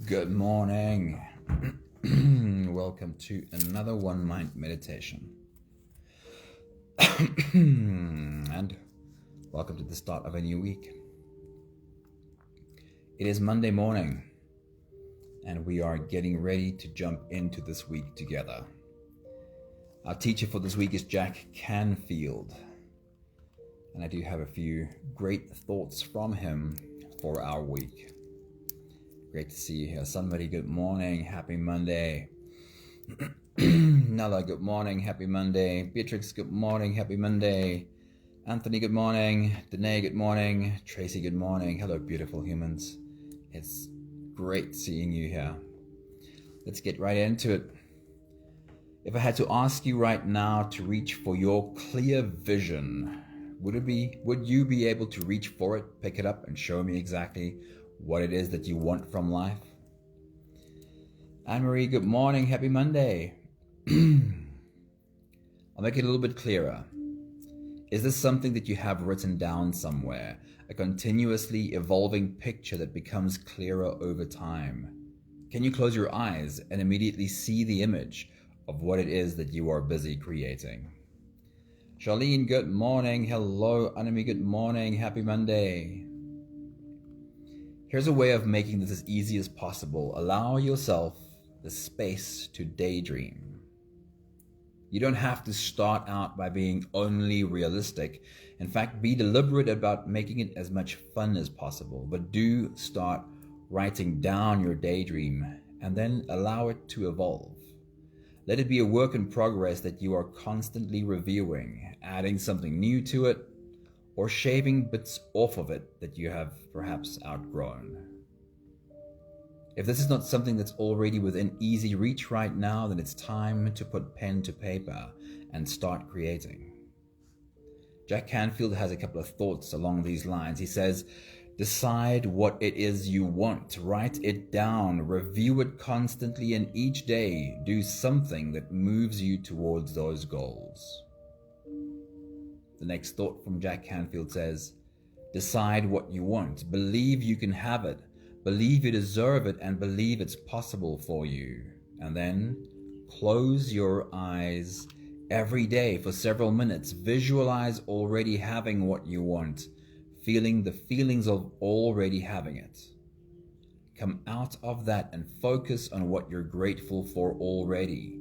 Good morning. Welcome to another One Mind meditation. And welcome to the start of a new week. It is Monday morning, and we are getting ready to jump into this week together. Our teacher for this week is Jack Canfield, and I do have a few great thoughts from him for our week. Great to see you here. Somebody, good morning. Happy Monday. Nella, good morning. Happy Monday. Beatrix, good morning. Happy Monday. Anthony, good morning. Danae, good morning. Tracy, good morning. Hello, beautiful humans. It's great seeing you here. Let's get right into it. If I had to ask you right now to reach for your clear vision, would you be able to reach for it, pick it up, and show me exactly what it is that you want from life? Anne-Marie, good morning. Happy Monday. I'll make it a little bit clearer. Is this something that you have written down somewhere? A continuously evolving picture that becomes clearer over time? Can you close your eyes and immediately see the image of what it is that you are busy creating? Charlene, good morning. Hello, Anami, good morning. Happy Monday. Here's a way of making this as easy as possible. Allow yourself the space to daydream. You don't have to start out by being only realistic. In fact, be deliberate about making it as much fun as possible. But do start writing down your daydream and then allow it to evolve. Let it be a work in progress that you are constantly reviewing, adding something new to it, or shaving bits off of it that you have perhaps outgrown. If this is not something that's already within easy reach right now, then it's time to put pen to paper and start creating. Jack Canfield has a couple of thoughts along these lines. He says, decide what it is you want, write it down, review it constantly, and each day do something that moves you towards those goals. The next thought from Jack Canfield says, decide what you want, believe you can have it, believe you deserve it, and believe it's possible for you. And then close your eyes every day for several minutes. Visualize already having what you want, feeling the feelings of already having it. Come out of that and focus on what you're grateful for already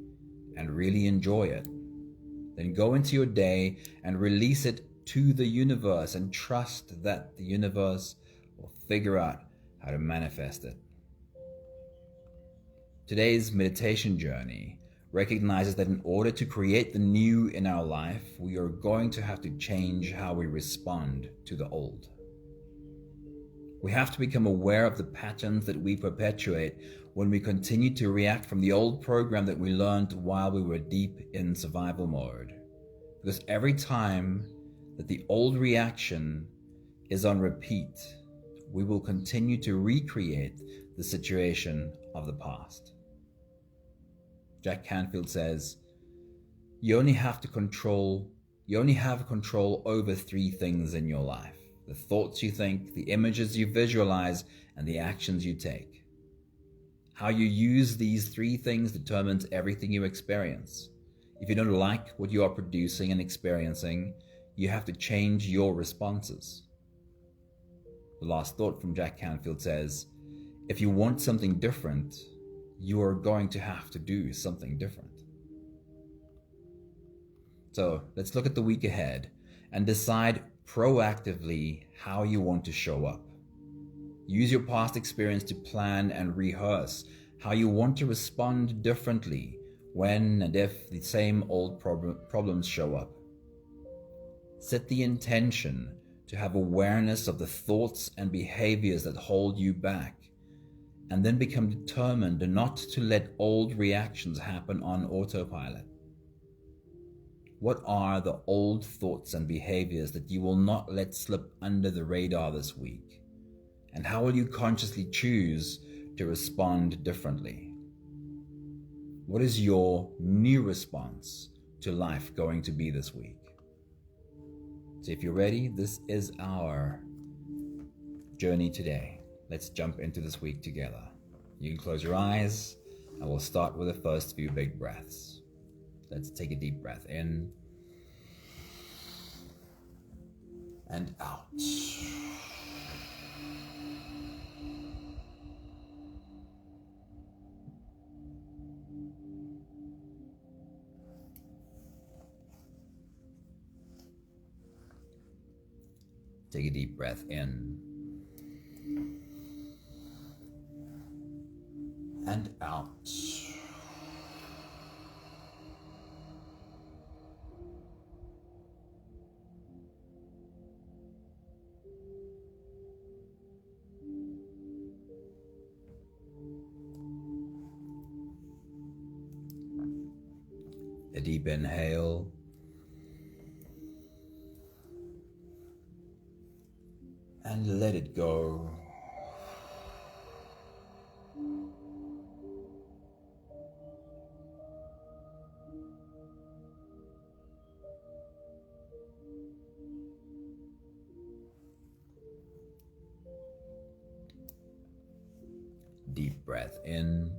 and really enjoy it. Then go into your day and release it to the universe and trust that the universe will figure out how to manifest it. Today's meditation journey recognizes that in order to create the new in our life, we are going to have to change how we respond to the old. We have to become aware of the patterns that we perpetuate when we continue to react from the old program that we learned while we were deep in survival mode. Because every time that the old reaction is on repeat, we will continue to recreate the situation of the past. Jack Canfield says, you only have control over 3 things in your life: the thoughts you think, the images you visualize, and the actions you take. How you use these 3 things determines everything you experience. If you don't like what you are producing and experiencing, you have to change your responses. The last thought from Jack Canfield says, if you want something different, you are going to have to do something different. So let's look at the week ahead and decide proactively how you want to show up. Use your past experience to plan and rehearse how you want to respond differently when and if the same old problems show up. Set the intention to have awareness of the thoughts and behaviors that hold you back, and then become determined not to let old reactions happen on autopilot. What are the old thoughts and behaviors that you will not let slip under the radar this week? And how will you consciously choose to respond differently? What is your new response to life going to be this week? So if you're ready, this is our journey today. Let's jump into this week together. You can close your eyes, and we'll start with the first few big breaths. Let's take a deep breath in and out. Take a deep breath in and out. A deep inhale and let it go. Deep breath in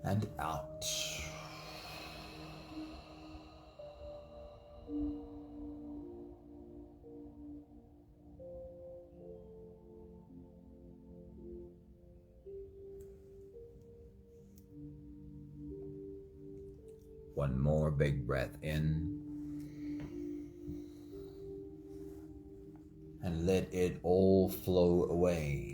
and out. One more big breath in and let it all flow away.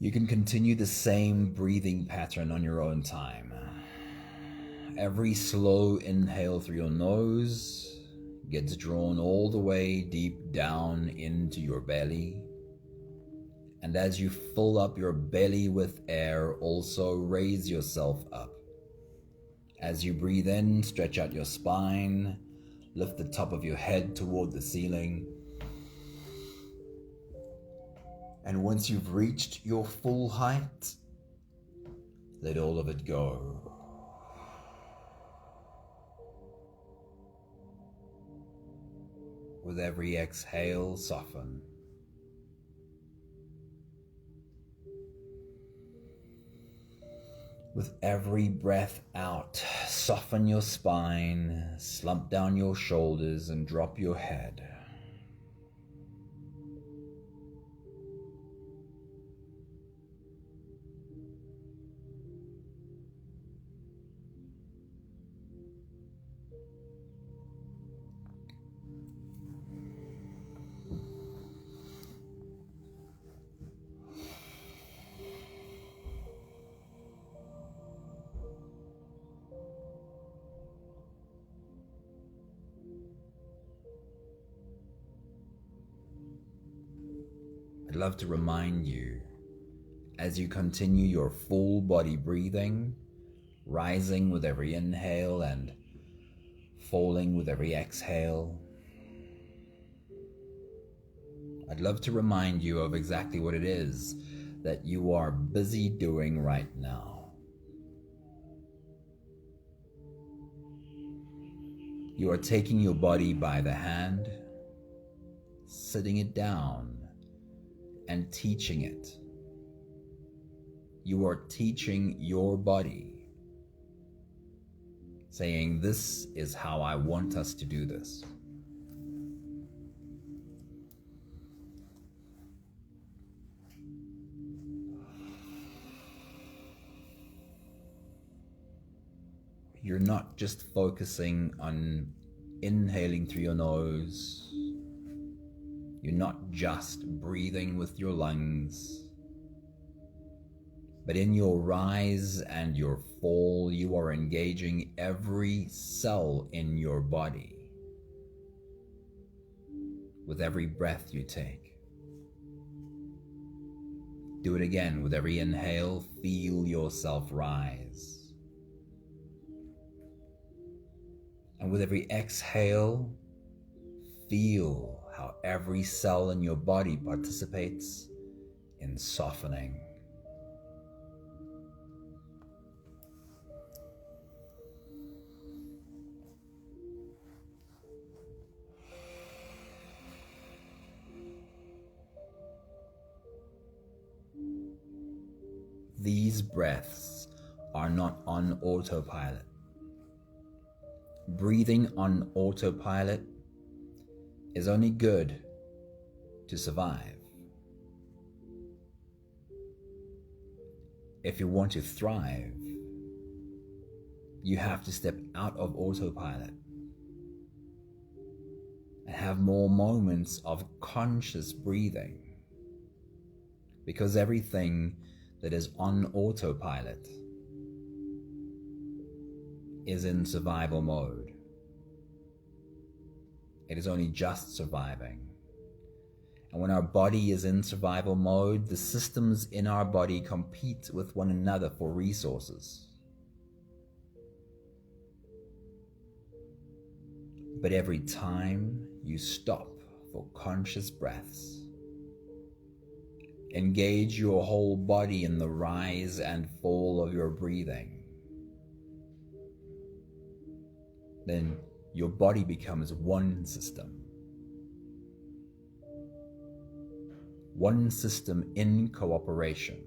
You can continue the same breathing pattern on your own time. Every slow inhale through your nose gets drawn all the way deep down into your belly. And as you fill up your belly with air, also raise yourself up. As you breathe in, stretch out your spine, lift the top of your head toward the ceiling. And once you've reached your full height, let all of it go. With every exhale, soften. With every breath out, soften your spine, slump down your shoulders, and drop your head. I'd love to remind you, as you continue your full body breathing, rising with every inhale and falling with every exhale, I'd love to remind you of exactly what it is that you are busy doing right now. You are taking your body by the hand, sitting it down, and teaching it. You are teaching your body, saying, "This is how I want us to do this." You're not just focusing on inhaling through your nose. You're not just breathing with your lungs, but in your rise and your fall, you are engaging every cell in your body with every breath you take. Do it again. With every inhale, feel yourself rise. And with every exhale, feel how every cell in your body participates in softening. These breaths are not on autopilot. Breathing on autopilot is only good to survive. If you want to thrive, you have to step out of autopilot and have more moments of conscious breathing, because everything that is on autopilot is in survival mode. It is only just surviving. And when our body is in survival mode, the systems in our body compete with one another for resources. But every time you stop for conscious breaths, engage your whole body in the rise and fall of your breathing, then your body becomes one system. One system in cooperation.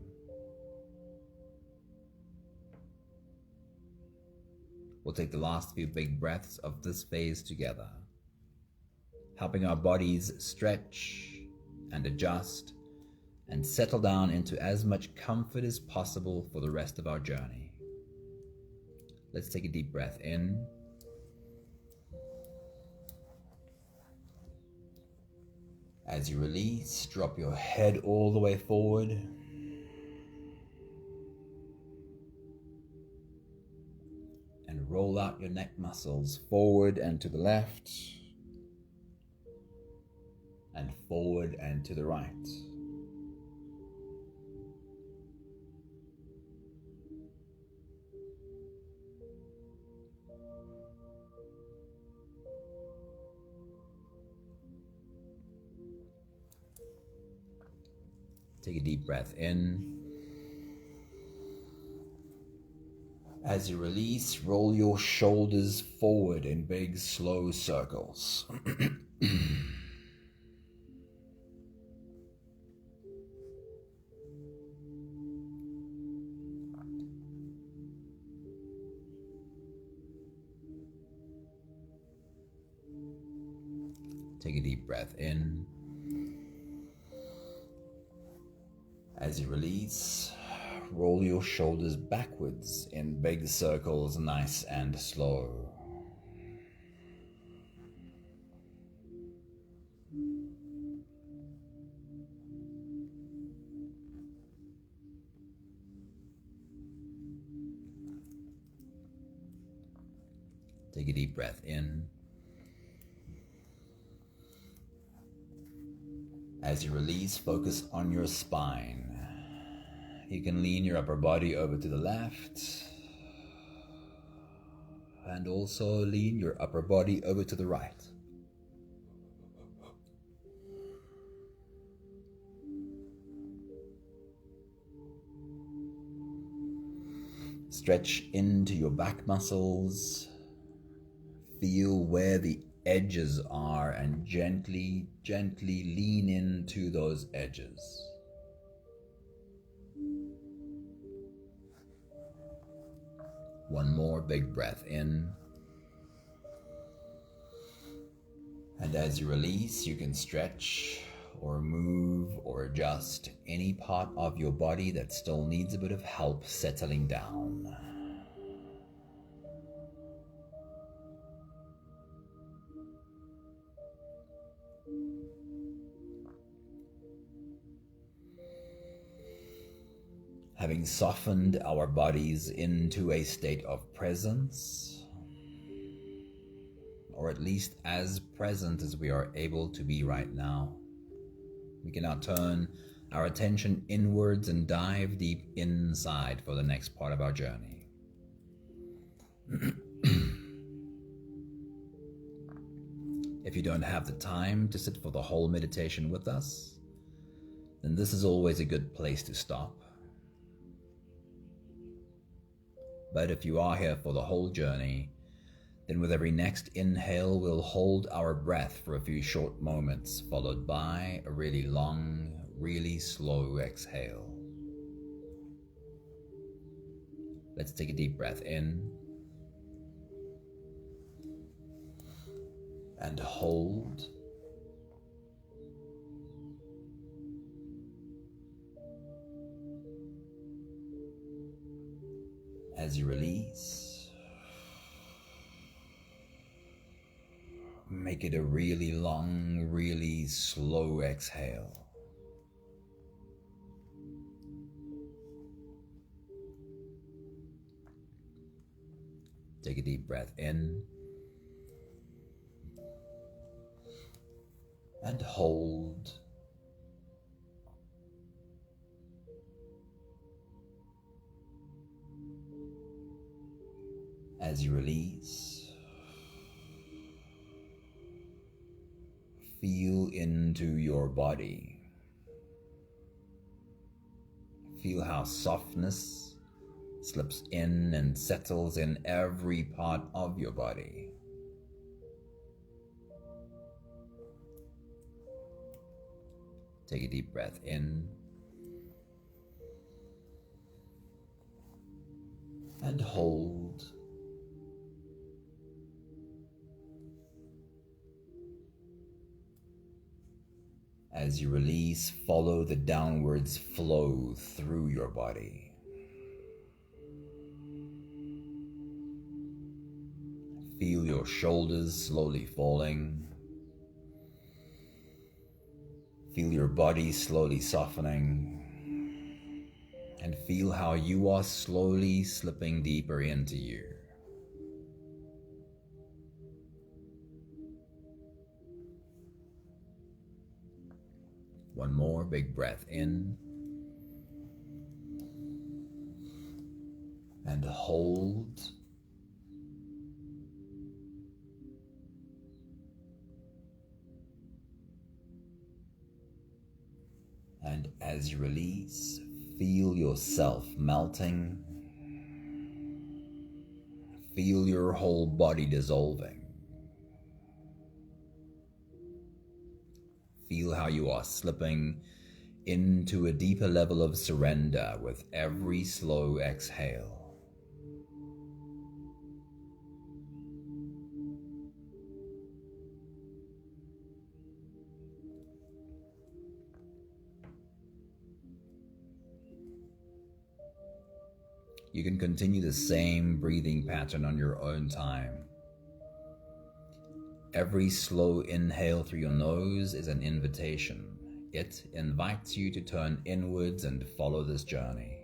We'll take the last few big breaths of this phase together, helping our bodies stretch and adjust and settle down into as much comfort as possible for the rest of our journey. Let's take a deep breath in. As you release, drop your head all the way forward. And roll out your neck muscles forward and to the left. And forward and to the right. Take a deep breath in. As you release, roll your shoulders forward in big, slow circles. Take a deep breath in. As you release, roll your shoulders backwards in big circles, nice and slow. Take a deep breath in. As you release, focus on your spine. You can lean your upper body over to the left and also lean your upper body over to the right. Stretch into your back muscles. Feel where the edges are and gently lean into those edges. One more big breath in. And as you release, you can stretch or move or adjust any part of your body that still needs a bit of help settling down. Having softened our bodies into a state of presence, or at least as present as we are able to be right now, we can now turn our attention inwards and dive deep inside for the next part of our journey. If you don't have the time to sit for the whole meditation with us, then this is always a good place to stop. But if you are here for the whole journey, then with every next inhale, we'll hold our breath for a few short moments, followed by a really long, really slow exhale. Let's take a deep breath in and hold. As you release, make it a really long, really slow exhale. Take a deep breath in and hold. As you release, feel into your body. Feel how softness slips in and settles in every part of your body. Take a deep breath in and hold. As you release, follow the downwards flow through your body. Feel your shoulders slowly falling. Feel your body slowly softening. And feel how you are slowly slipping deeper into you. One more big breath in and hold. And as you release, feel yourself melting. Feel your whole body dissolving. Feel how you are slipping into a deeper level of surrender with every slow exhale. You can continue the same breathing pattern on your own time. Every slow inhale through your nose is an invitation. It invites you to turn inwards and follow this journey.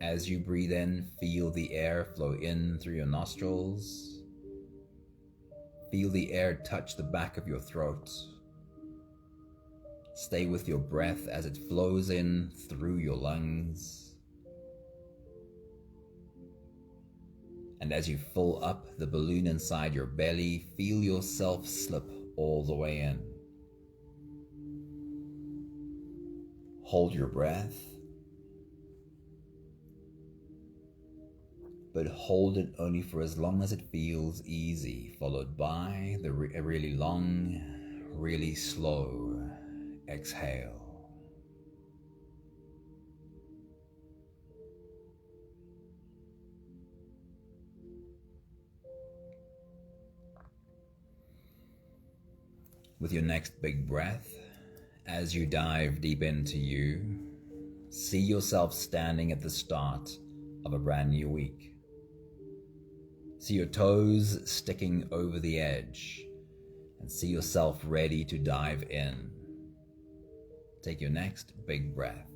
As you breathe in, feel the air flow in through your nostrils. Feel the air touch the back of your throat. Stay with your breath as it flows in through your lungs. And as you fill up the balloon inside your belly, feel yourself slip all the way in. Hold your breath, but hold it only for as long as it feels easy, followed by a really long, really slow exhale. With your next big breath, as you dive deep into you, see yourself standing at the start of a brand new week. See your toes sticking over the edge and see yourself ready to dive in. Take your next big breath.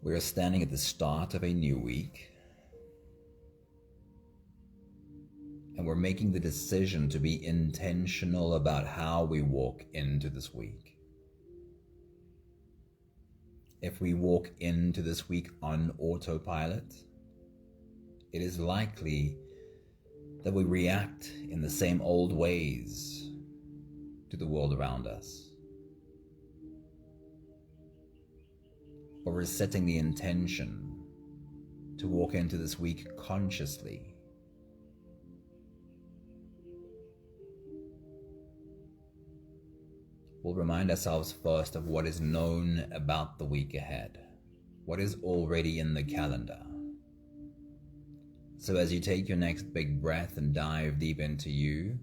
We are standing at the start of a new week, and we're making the decision to be intentional about how we walk into this week. If we walk into this week on autopilot, it is likely that we react in the same old ways to the world around us. But we're setting the intention to walk into this week consciously. We'll remind ourselves first of what is known about the week ahead, what is already in the calendar. So as you take your next big breath and dive deep into you,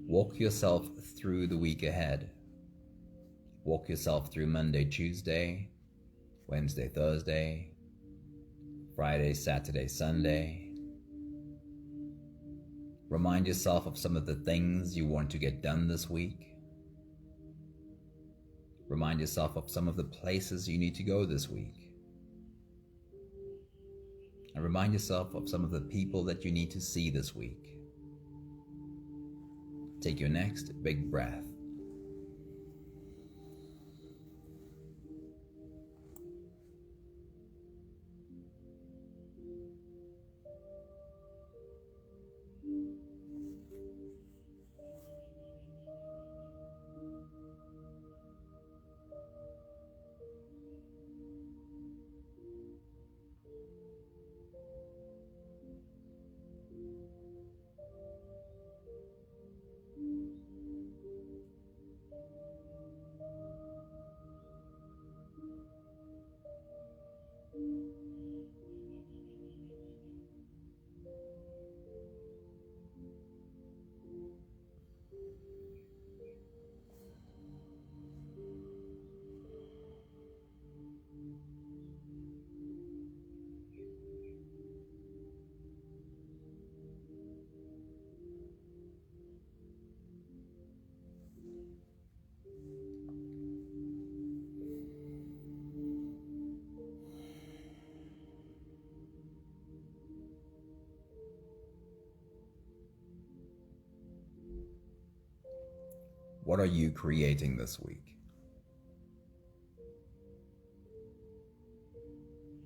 walk yourself through the week ahead. Walk yourself through Monday, Tuesday, Wednesday, Thursday, Friday, Saturday, Sunday. Remind yourself of some of the things you want to get done this week. Remind yourself of some of the places you need to go this week. And remind yourself of some of the people that you need to see this week. Take your next big breath. What are you creating this week?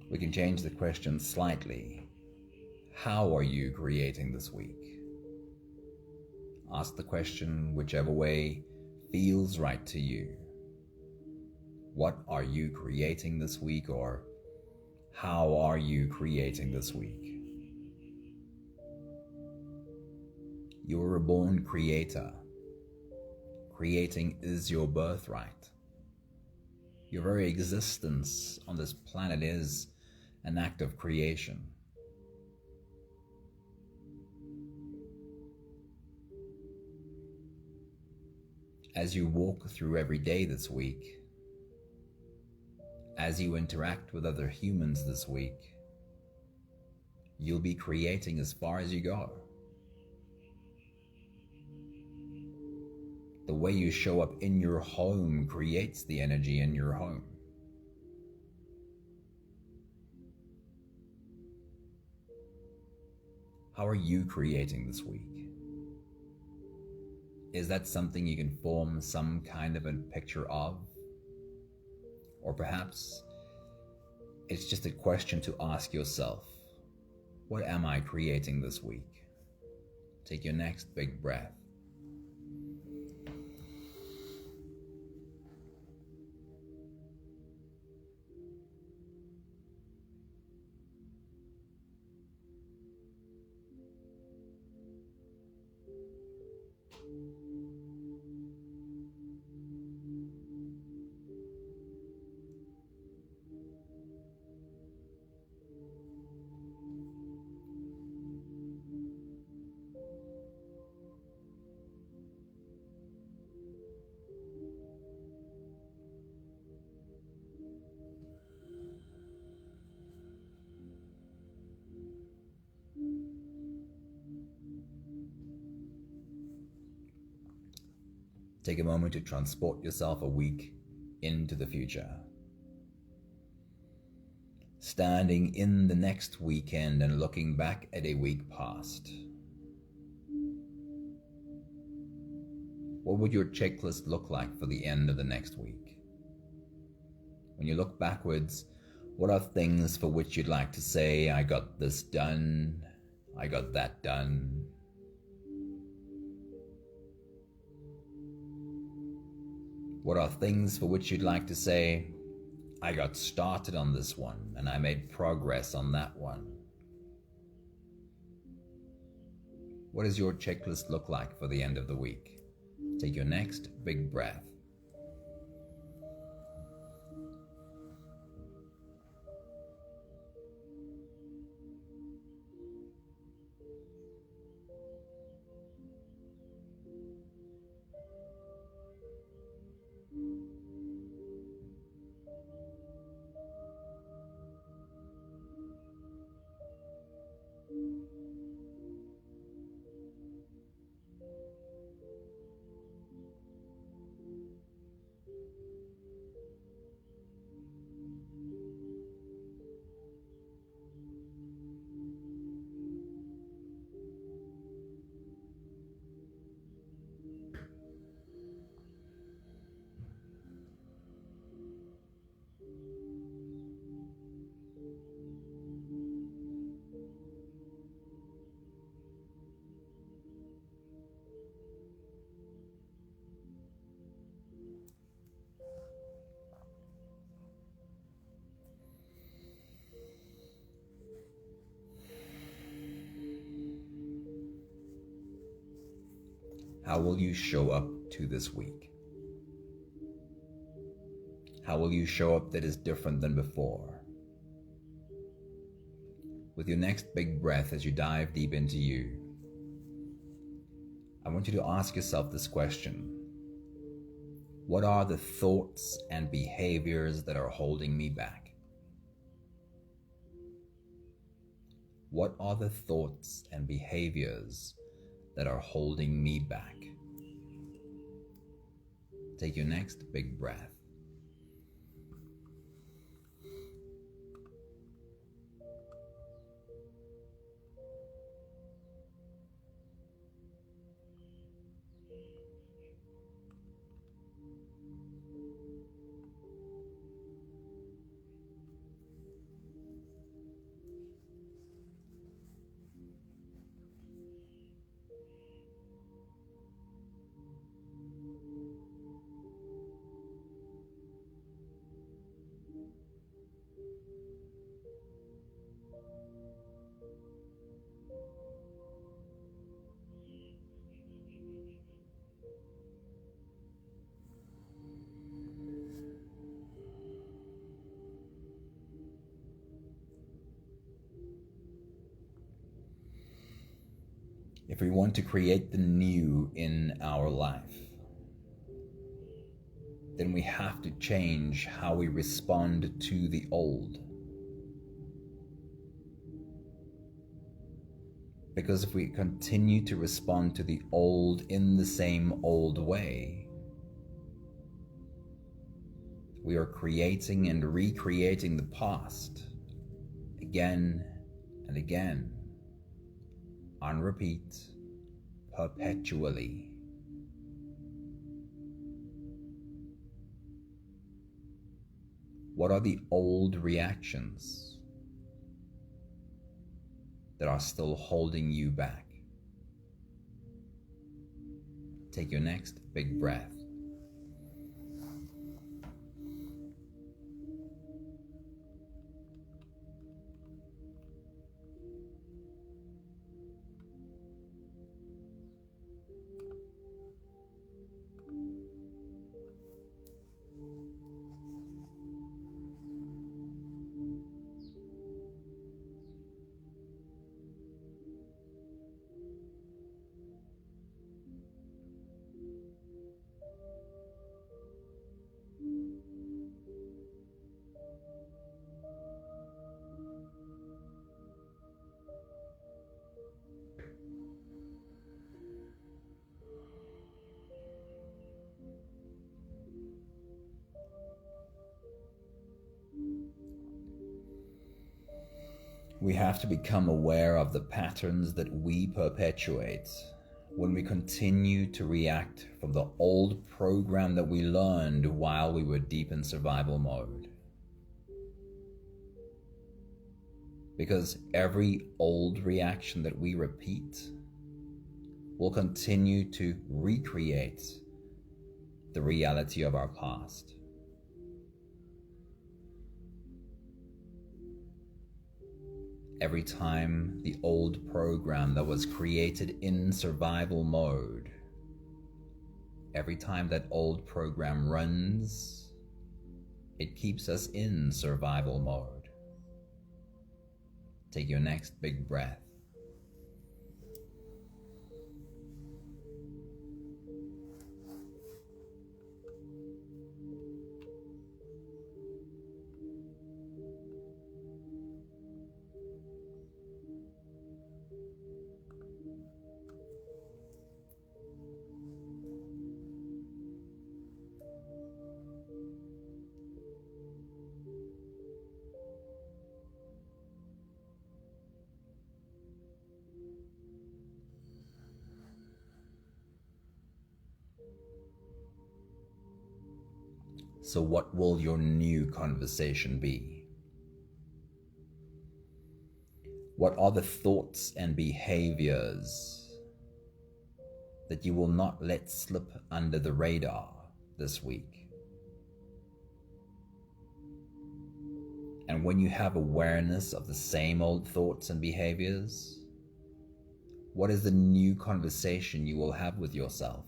We can change the question slightly. How are you creating this week? Ask the question whichever way feels right to you. What are you creating this week, or how are you creating this week? You are a born creator. Creating is your birthright. Your very existence on this planet is an act of creation. As you walk through every day this week, as you interact with other humans this week, you'll be creating as far as you go. The way you show up in your home creates the energy in your home. How are you creating this week? Is that something you can form some kind of a picture of? Or perhaps it's just a question to ask yourself, what am I creating this week? Take your next big breath. Take a moment to transport yourself a week into the future. standing in the next weekend and looking back at a week past? What would your checklist look like for the end of the next week? When you look backwards, what are things for which you'd like to say, I got this done, I got that done? What are things for which you'd like to say, I got started on this one and I made progress on that one? What does your checklist look like for the end of the week? Take your next big breath. How will you show up to this week? How will you show up that is different than before? With your next big breath as you dive deep into you, I want you to ask yourself this question. What are the thoughts and behaviors that are holding me back? What are the thoughts and behaviors that are holding me back? Take your next big breath. If we want to create the new in our life, then we have to change how we respond to the old. Because if we continue to respond to the old in the same old way, we are creating and recreating the past again and again, on repeat, perpetually. What are the old reactions that are still holding you back? Take your next big breath. We have to become aware of the patterns that we perpetuate when we continue to react from the old program that we learned while we were deep in survival mode. Because every old reaction that we repeat will continue to recreate the reality of our past. Every time the old program that was created in survival mode, every time that old program runs, it keeps us in survival mode. Take your next big breath. So what will your new conversation be? What are the thoughts and behaviors that you will not let slip under the radar this week? And when you have awareness of the same old thoughts and behaviors, what is the new conversation you will have with yourself?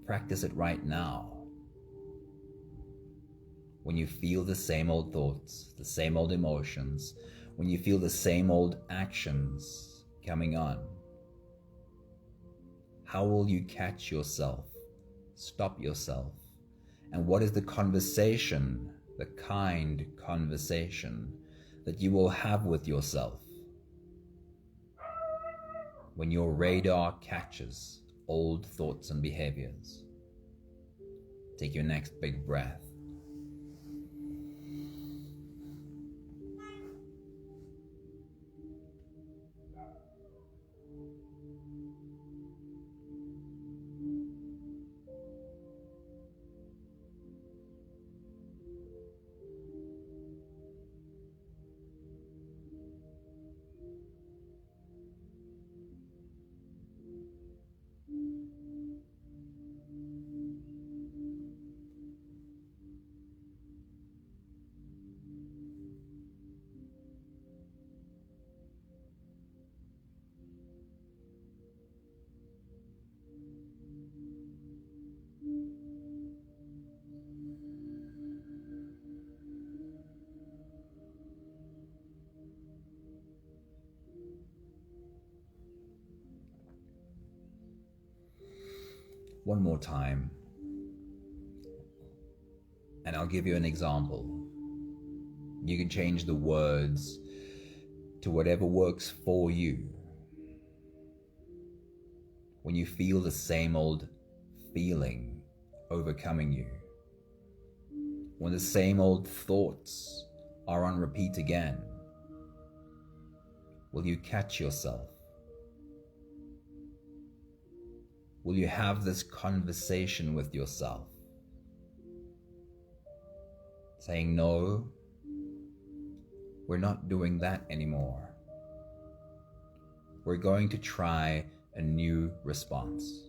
Practice it right now. When you feel the same old thoughts, the same old emotions, when you feel the same old actions coming on, how will you catch yourself, stop yourself, and what is the conversation, the kind conversation that you will have with yourself when your radar catches old thoughts and behaviors? Take your next big breath. One more time, and I'll give you an example. You can change the words to whatever works for you. When you feel the same old feeling overcoming you, when the same old thoughts are on repeat again, will you catch yourself? Will you have this conversation with yourself? Saying, no, we're not doing that anymore. We're going to try a new response.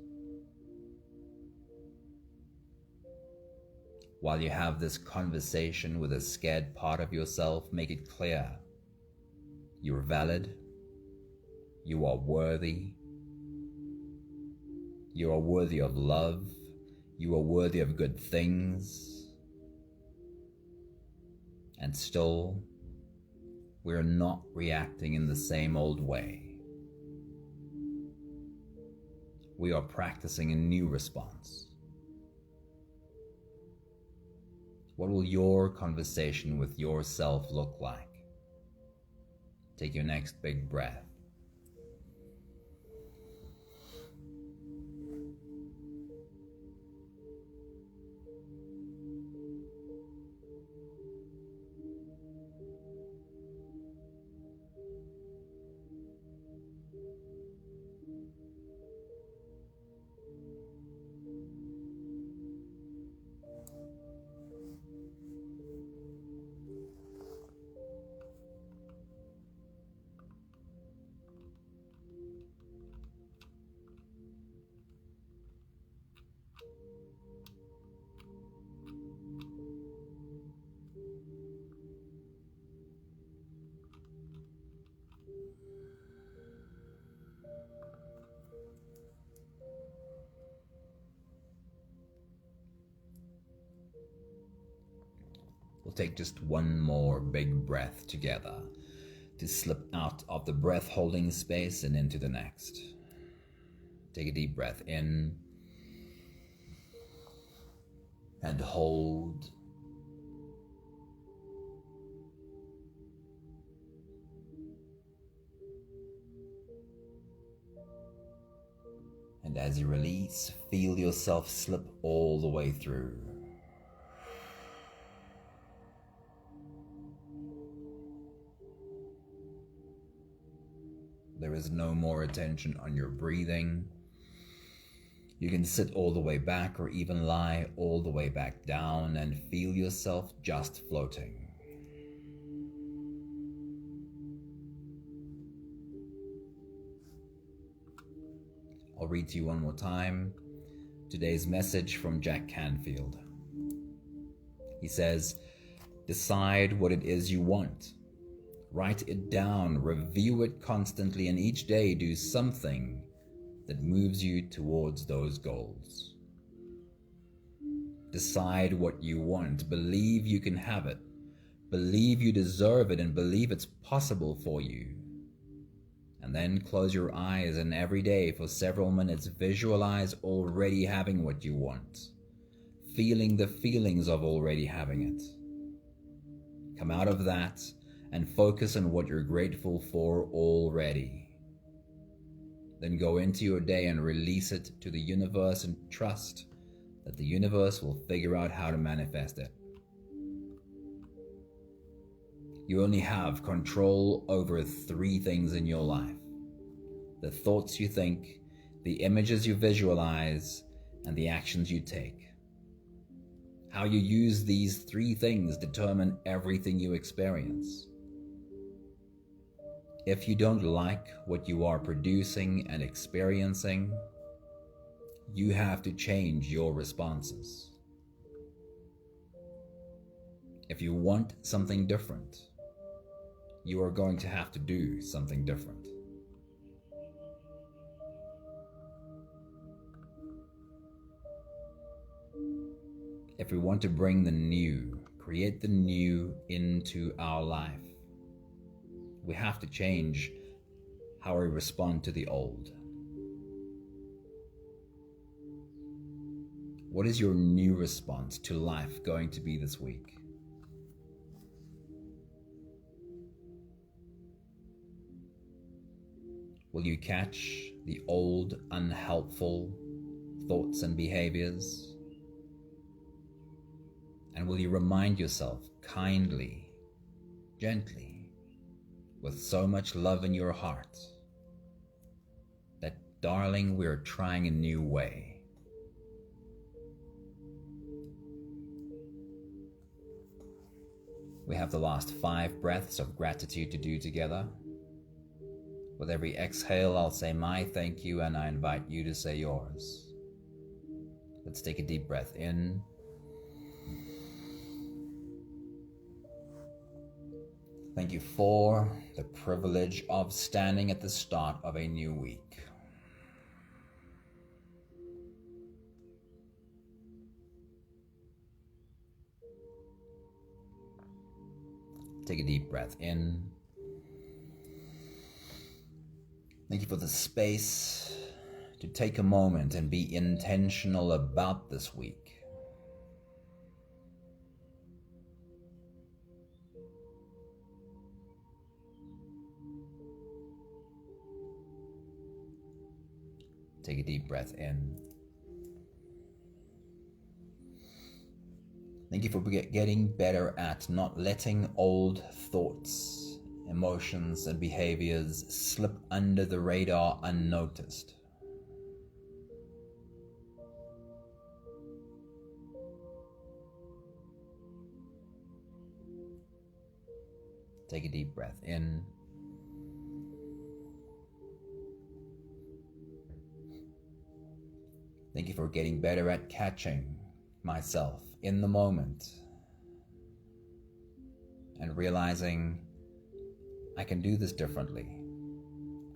While you have this conversation with a scared part of yourself, make it clear. You're valid. You are worthy. You are worthy of love. You are worthy of good things. And still, we're not reacting in the same old way. We are practicing a new response. What will your conversation with yourself look like? Take your next big breath. We'll take just one more big breath together to slip out of the breath holding space and into the next. Take a deep breath in and hold. And as you release, feel yourself slip all the way through. There is no more attention on your breathing. You can sit all the way back or even lie all the way back down and feel yourself just floating. I'll read to you one more time today's message from Jack Canfield. He says, decide what it is you want. Write it down, review it constantly, and each day do something that moves you towards those goals. Decide what you want. Believe you can have it. Believe you deserve it, and believe it's possible for you. And then close your eyes and every day for several minutes visualize already having what you want, feeling the feelings of already having it. Come out of that and focus on what you're grateful for already. Then go into your day and release it to the universe and trust that the universe will figure out how to manifest it. You only have control over 3 things in your life: the thoughts you think, the images you visualize, and the actions you take. How you use these 3 things determine everything you experience. If you don't like what you are producing and experiencing, you have to change your responses. If you want something different, you are going to have to do something different. If we want to bring the new, create the new into our life, we have to change how we respond to the old. What is your new response to life going to be this week? Will you catch the old, unhelpful thoughts and behaviors? And will you remind yourself kindly, gently, with so much love in your heart, that, darling, we're trying a new way. We have the last 5 breaths of gratitude to do together. With every exhale, I'll say my thank you, and I invite you to say yours. Let's take a deep breath in. Thank you for the privilege of standing at the start of a new week. Take a deep breath in. Thank you for the space to take a moment and be intentional about this week. Take a deep breath in. Thank you for getting better at not letting old thoughts, emotions, and behaviors slip under the radar unnoticed. Take a deep breath in. Thank you for getting better at catching myself in the moment and realizing I can do this differently.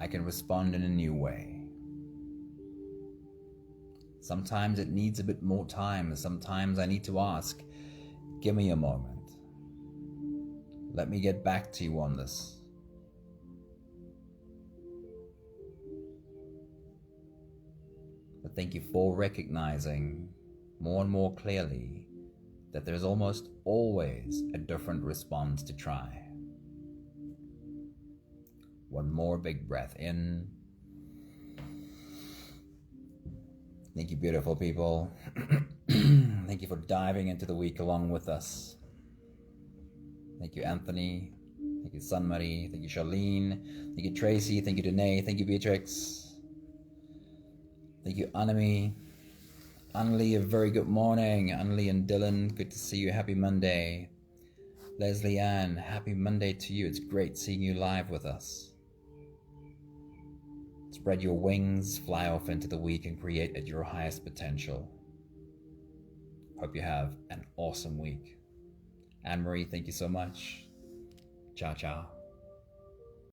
I can respond in a new way. Sometimes it needs a bit more time. Sometimes I need to ask, give me a moment. Let me get back to you on this. But thank you for recognizing more and more clearly that there's almost always a different response to try. One more big breath in. Thank you, beautiful people. Thank you for diving into the week along with us. Thank you, Anthony. Thank you, Sunmarie. Thank you, Charlene. Thank you, Tracy. Thank you, Danae. Thank you, Beatrix. Thank you, Anami. Annalie, a very good morning. Annalie and Dylan, good to see you. Happy Monday. Leslie Ann, happy Monday to you. It's great seeing you live with us. Spread your wings, fly off into the week, and create at your highest potential. Hope you have an awesome week. Anne-Marie, thank you so much. Ciao, ciao.